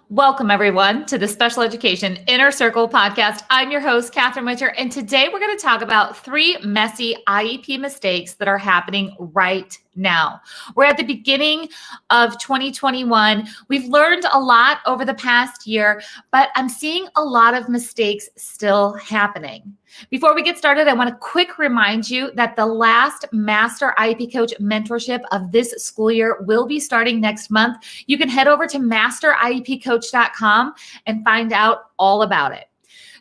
Welcome, everyone, to the Special Education Inner Circle podcast. I'm your host, Catherine Witcher, and today we're going to talk about 3 messy IEP mistakes that are happening right now. We're at the beginning of 2021. We've learned a lot over the past year, but I'm seeing a lot of mistakes still happening. Before we get started, I want to quick remind you that the last Master IEP Coach mentorship of this school year will be starting next month. You can head over to masteriepcoach.com and find out all about it.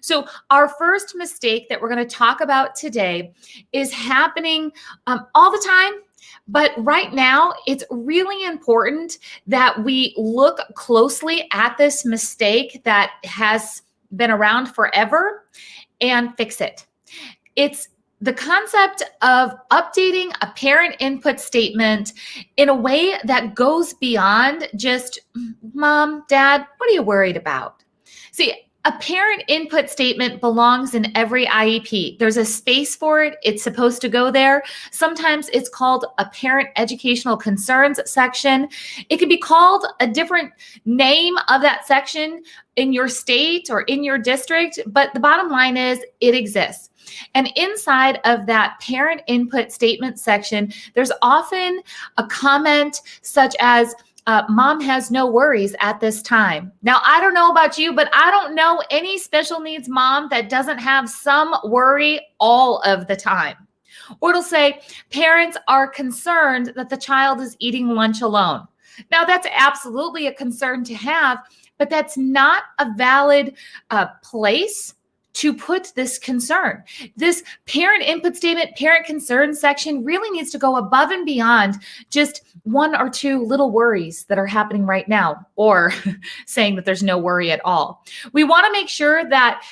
So our first mistake that we're going to talk about today is happening all the time. But right now, it's really important that we look closely at this mistake that has been around forever and fix it. It's the concept of updating a parent input statement in a way that goes beyond just, Mom, Dad, what are you worried about? See, a parent input statement belongs in every IEP. There's a space for it. It's supposed to go there. Sometimes it's called a parent educational concerns section. It could be called a different name of that section in your state or in your district, but the bottom line is it exists. And inside of that parent input statement section, there's often a comment such as, Mom has no worries at this time. Now, I don't know about you, but I don't know any special needs mom that doesn't have some worry all of the time. Or it'll say, parents are concerned that the child is eating lunch alone. Now, that's absolutely a concern to have, but that's not a valid place to put this concern. This parent input statement, parent concern section really needs to go above and beyond just 1 or 2 little worries that are happening right now, or saying that there's no worry at all. We want to make sure that,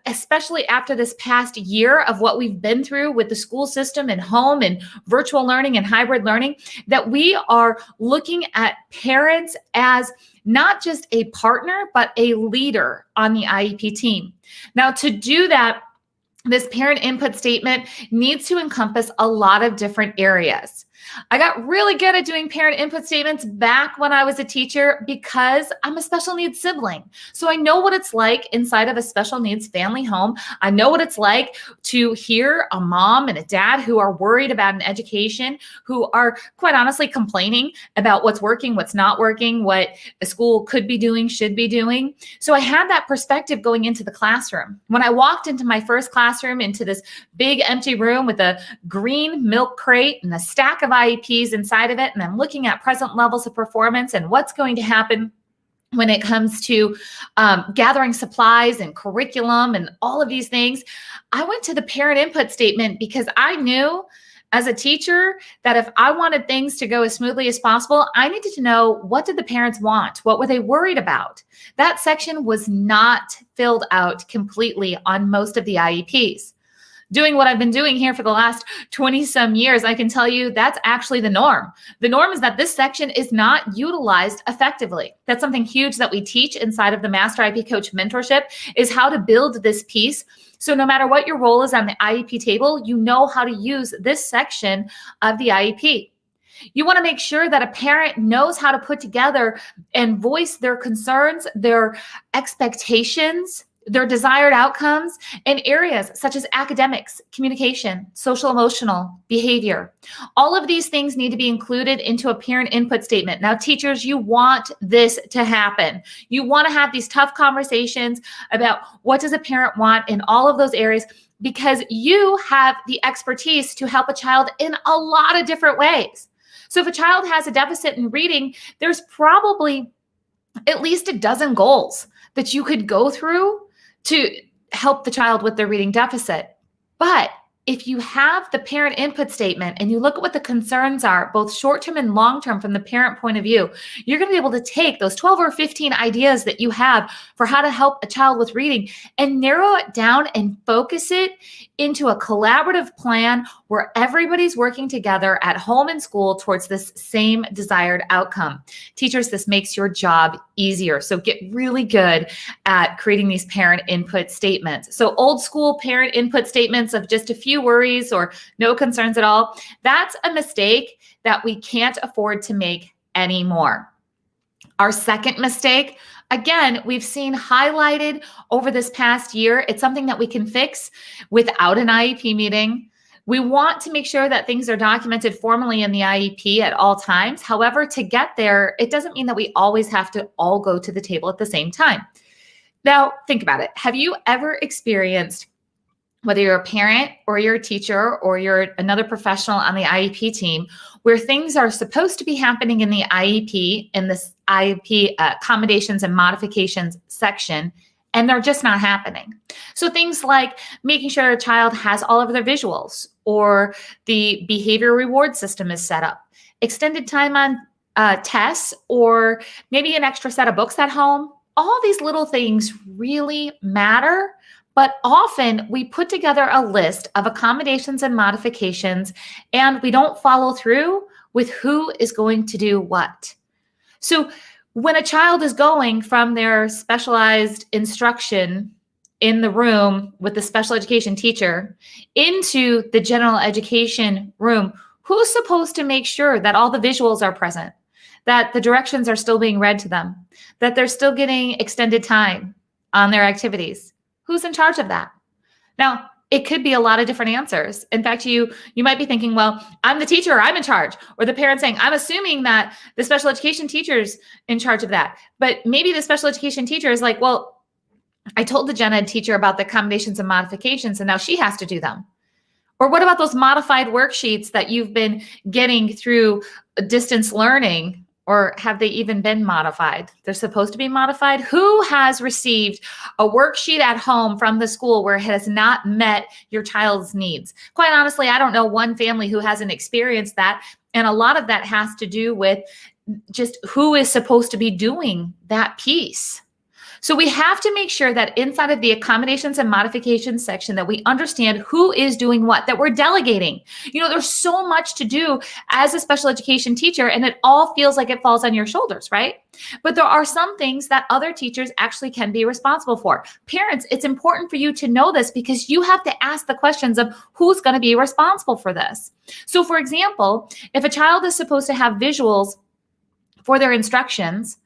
especially after this past year of what we've been through with the school system and home and virtual learning and hybrid learning, that we are looking at parents as not just a partner, but a leader on the IEP team. Now, to do that, this parent input statement needs to encompass a lot of different areas. I got really good at doing parent input statements back when I was a teacher because I'm a special needs sibling. So I know what it's like inside of a special needs family home. I know what it's like to hear a mom and a dad who are worried about an education, who are quite honestly complaining about what's working, what's not working, what a school could be doing, should be doing. So I had that perspective going into the classroom. When I walked into my first classroom, into this big empty room with a green milk crate and a stack of IEPs inside of it, and I'm looking at present levels of performance and what's going to happen when it comes to gathering supplies and curriculum and all of these things, I went to the parent input statement because I knew as a teacher that if I wanted things to go as smoothly as possible, I needed to know, what did the parents want? What were they worried about? That section was not filled out completely on most of the IEPs. Doing what I've been doing here for the last 20 some years, I can tell you that's actually the norm. The norm is that this section is not utilized effectively. That's something huge that we teach inside of the Master IEP Coach mentorship, is how to build this piece. So no matter what your role is on the IEP table, you know how to use this section of the IEP. You want to make sure that a parent knows how to put together and voice their concerns, their expectations, their desired outcomes in areas such as academics, communication, social emotional, behavior. All of these things need to be included into a parent input statement. Now, teachers, you want this to happen. You want to have these tough conversations about what does a parent want in all of those areas, because you have the expertise to help a child in a lot of different ways. So if a child has a deficit in reading, there's probably at least a dozen goals that you could go through to help the child with their reading deficit. But if you have the parent input statement and you look at what the concerns are, both short-term and long-term from the parent point of view, you're going to be able to take those 12 or 15 ideas that you have for how to help a child with reading and narrow it down and focus it into a collaborative plan where everybody's working together at home and school towards this same desired outcome. Teachers, this makes your job easier. So get really good at creating these parent input statements. So old school parent input statements of just a few worries or no concerns at all, that's a mistake that we can't afford to make anymore. Our second mistake, again, we've seen highlighted over this past year. It's something that we can fix without an IEP meeting. We want to make sure that things are documented formally in the IEP at all times. However, to get there, it doesn't mean that we always have to all go to the table at the same time. Now, think about it. Have you ever experienced, whether you're a parent or you're a teacher or you're another professional on the IEP team, where things are supposed to be happening in the IEP, in this IEP accommodations and modifications section, and they're just not happening? So things like making sure a child has all of their visuals, or the behavior reward system is set up, extended time on tests, or maybe an extra set of books at home. All these little things really matter. But often we put together a list of accommodations and modifications, and we don't follow through with who is going to do what. So when a child is going from their specialized instruction in the room with the special education teacher into the general education room, who's supposed to make sure that all the visuals are present, that the directions are still being read to them, that they're still getting extended time on their activities? Who's in charge of that? Now, it could be a lot of different answers. In fact, you might be thinking, well, I'm the teacher, I'm in charge. Or the parent saying, I'm assuming that the special education teacher's in charge of that. But maybe the special education teacher is like, well, I told the gen ed teacher about the accommodations and modifications, and now she has to do them. Or what about those modified worksheets that you've been getting through distance learning? Or have they even been modified? They're supposed to be modified. Who has received a worksheet at home from the school where it has not met your child's needs? Quite honestly, I don't know one family who hasn't experienced that. And a lot of that has to do with just who is supposed to be doing that piece. So we have to make sure that inside of the accommodations and modifications section that we understand who is doing what, that we're delegating. There's so much to do as a special education teacher, and it all feels like it falls on your shoulders, right? But there are some things that other teachers actually can be responsible for. Parents, it's important for you to know this because you have to ask the questions of who's going to be responsible for this. So for example, if a child is supposed to have visuals for their instructions,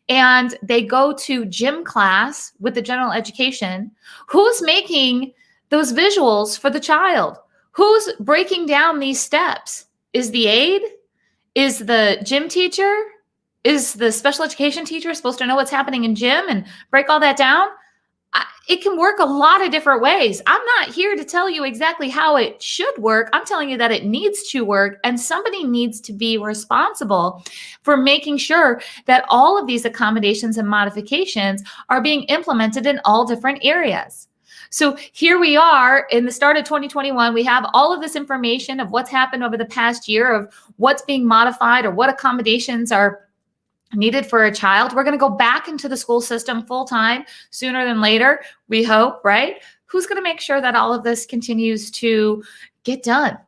and they go to gym class with the general education, who's making those visuals for the child? Who's breaking down these steps? Is the aide? Is the gym teacher? Is the special education teacher supposed to know what's happening in gym and break all that down? It can work a lot of different ways. I'm not here to tell you exactly how it should work. I'm telling you that it needs to work, and somebody needs to be responsible for making sure that all of these accommodations and modifications are being implemented in all different areas. So here we are in the start of 2021. We have all of this information of what's happened over the past year, of what's being modified or what accommodations are needed for a child. We're going to go back into the school system full time sooner than later, we hope, right? Who's going to make sure that all of this continues to get done?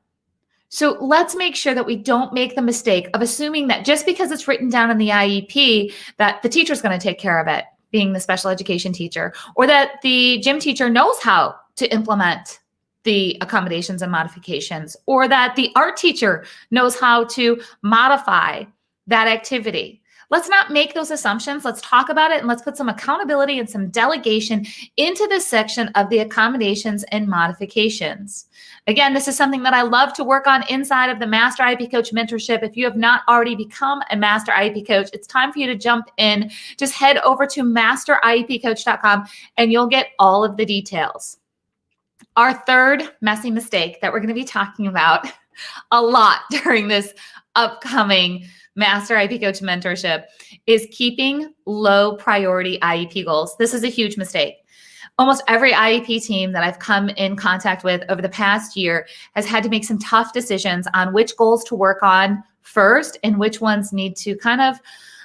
So let's make sure that we don't make the mistake of assuming that just because it's written down in the IEP that the teacher's going to take care of it, being the special education teacher, or that the gym teacher knows how to implement the accommodations and modifications, or that the art teacher knows how to modify that activity. Let's not make those assumptions. Let's talk about it, and let's put some accountability and some delegation into this section of the accommodations and modifications. Again, this is something that I love to work on inside of the Master IEP Coach Mentorship. If you have not already become a Master IEP Coach, it's time for you to jump in. Just head over to masteriepcoach.com and you'll get all of the details. Our third messy mistake that we're going to be talking about a lot during this upcoming Master IEP Coach Mentorship is keeping low priority IEP goals. This is a huge mistake. Almost every IEP team that I've come in contact with over the past year has had to make some tough decisions on which goals to work on first and which ones need to kind of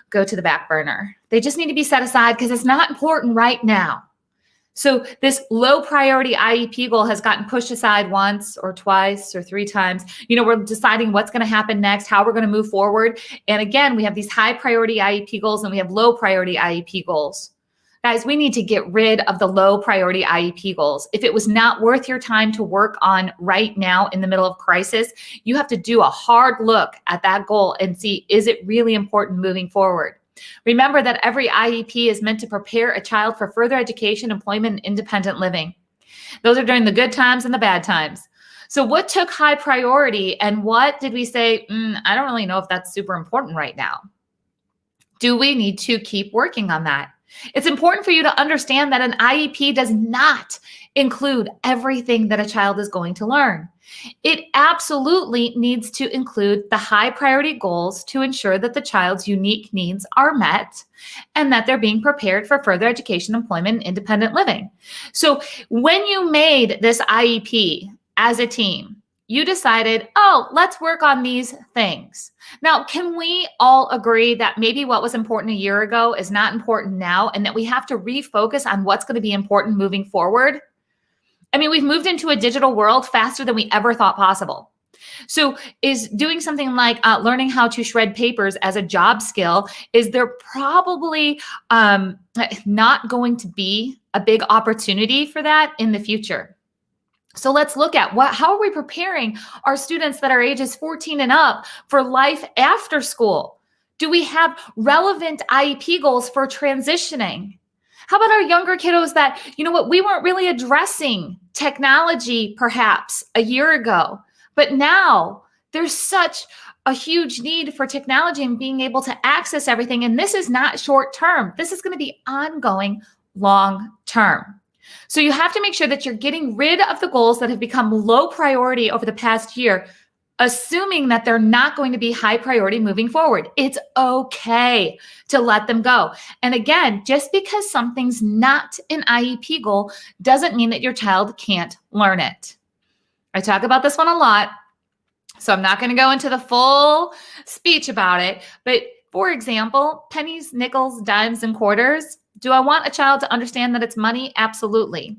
go to the back burner. They just need to be set aside because it's not important right now. So this low priority IEP goal has gotten pushed aside once or twice or three times. We're deciding what's going to happen next, how we're going to move forward. And again, we have these high priority IEP goals and we have low priority IEP goals. Guys, we need to get rid of the low priority IEP goals. If it was not worth your time to work on right now in the middle of crisis, you have to do a hard look at that goal and see, is it really important moving forward? Remember that every IEP is meant to prepare a child for further education, employment, and independent living. Those are during the good times and the bad times. So what took high priority and what did we say, I don't really know if that's super important right now? Do we need to keep working on that? It's important for you to understand that an IEP does not include everything that a child is going to learn. It absolutely needs to include the high priority goals to ensure that the child's unique needs are met and that they're being prepared for further education, employment, and independent living. So when you made this IEP as a team, you decided, let's work on these things. Now, can we all agree that maybe what was important a year ago is not important now and that we have to refocus on what's going to be important moving forward? I mean, we've moved into a digital world faster than we ever thought possible. So is doing something like learning how to shred papers as a job skill, is there probably not going to be a big opportunity for that in the future? So let's look at how are we preparing our students that are ages 14 and up for life after school? Do we have relevant IEP goals for transitioning? How about our younger kiddos that, we weren't really addressing technology perhaps a year ago, but now there's such a huge need for technology and being able to access everything. And this is not short term. This is going to be ongoing long term. So you have to make sure that you're getting rid of the goals that have become low priority over the past year, assuming that they're not going to be high priority moving forward. It's okay to let them go. And again, just because something's not an IEP goal doesn't mean that your child can't learn it. I talk about this one a lot, so I'm not going to go into the full speech about it. But for example, pennies, nickels, dimes, and quarters. Do I want a child to understand that it's money? Absolutely.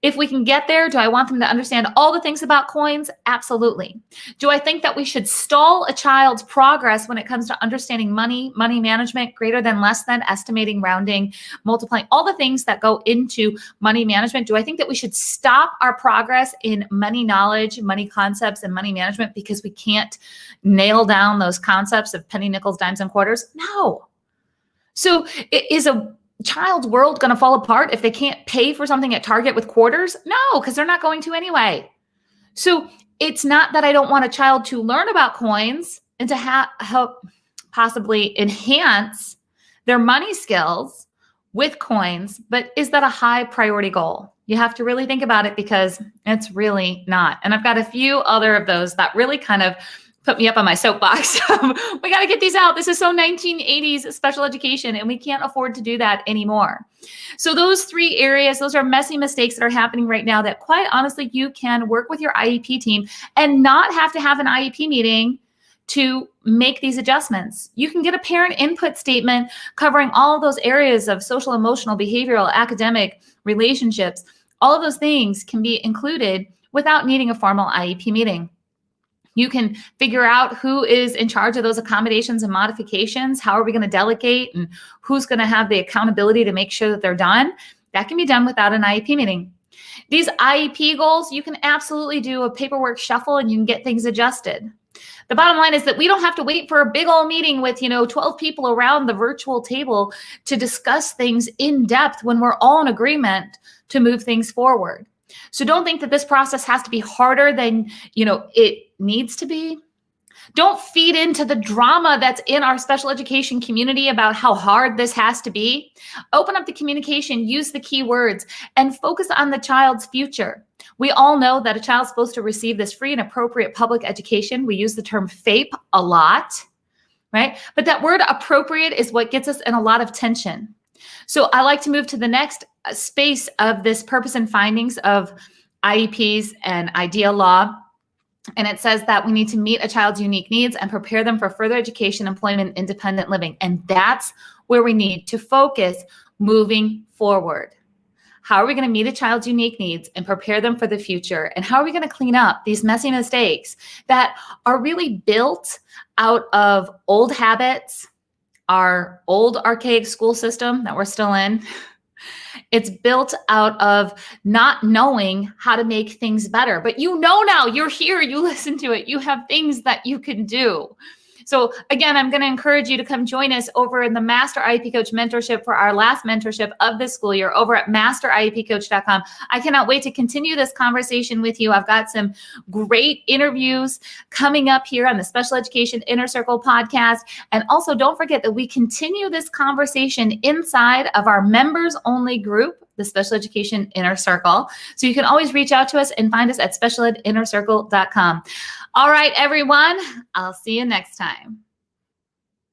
If we can get there, do I want them to understand all the things about coins? Absolutely. Do I think that we should stall a child's progress when it comes to understanding money, money management, greater than, less than, estimating, rounding, multiplying, all the things that go into money management? Do I think that we should stop our progress in money knowledge, money concepts, and money management because we can't nail down those concepts of penny, nickels, dimes, and quarters? No. So is a child's world going to fall apart if they can't pay for something at Target with quarters? No, because they're not going to anyway. So it's not that I don't want a child to learn about coins and to help possibly enhance their money skills with coins, but is that a high priority goal? You have to really think about it because it's really not. And I've got a few other of those that really kind of put me up on my soapbox. We got to get these out. This is so 1980s special education, and we can't afford to do that anymore. So those three areas, those are messy mistakes that are happening right now that quite honestly, you can work with your IEP team and not have to have an IEP meeting to make these adjustments. You can get a parent input statement covering all of those areas of social, emotional, behavioral, academic, relationships. All of those things can be included without needing a formal IEP meeting. You can figure out who is in charge of those accommodations and modifications. How are we going to delegate and who's going to have the accountability to make sure that they're done? That can be done without an IEP meeting. These IEP goals, you can absolutely do a paperwork shuffle and you can get things adjusted. The bottom line is that we don't have to wait for a big old meeting with, 12 people around the virtual table to discuss things in depth when we're all in agreement to move things forward. So don't think that this process has to be harder than, it needs to be. Don't feed into the drama that's in our special education community about how hard this has to be. Open up the communication, use the key words, and focus on the child's future. We all know that a child's supposed to receive this free and appropriate public education. We use the term FAPE a lot, right? But that word appropriate is what gets us in a lot of tension. So I like to move to the next space of this purpose and findings of IEPs and IDEA law. And it says that we need to meet a child's unique needs and prepare them for further education, employment, independent living. And that's where we need to focus moving forward. How are we going to meet a child's unique needs and prepare them for the future? And how are we going to clean up these messy mistakes that are really built out of old habits, our old archaic school system that we're still in? It's built out of not knowing how to make things better. But now, you're here, you listen to it, you have things that you can do. So again, I'm going to encourage you to come join us over in the Master IEP Coach Mentorship for our last mentorship of this school year over at masteriepcoach.com. I cannot wait to continue this conversation with you. I've got some great interviews coming up here on the Special Education Inner Circle podcast. And also don't forget that we continue this conversation inside of our members only group, the Special Education Inner Circle. So you can always reach out to us and find us at specialedinnercircle.com. All right, everyone, I'll see you next time.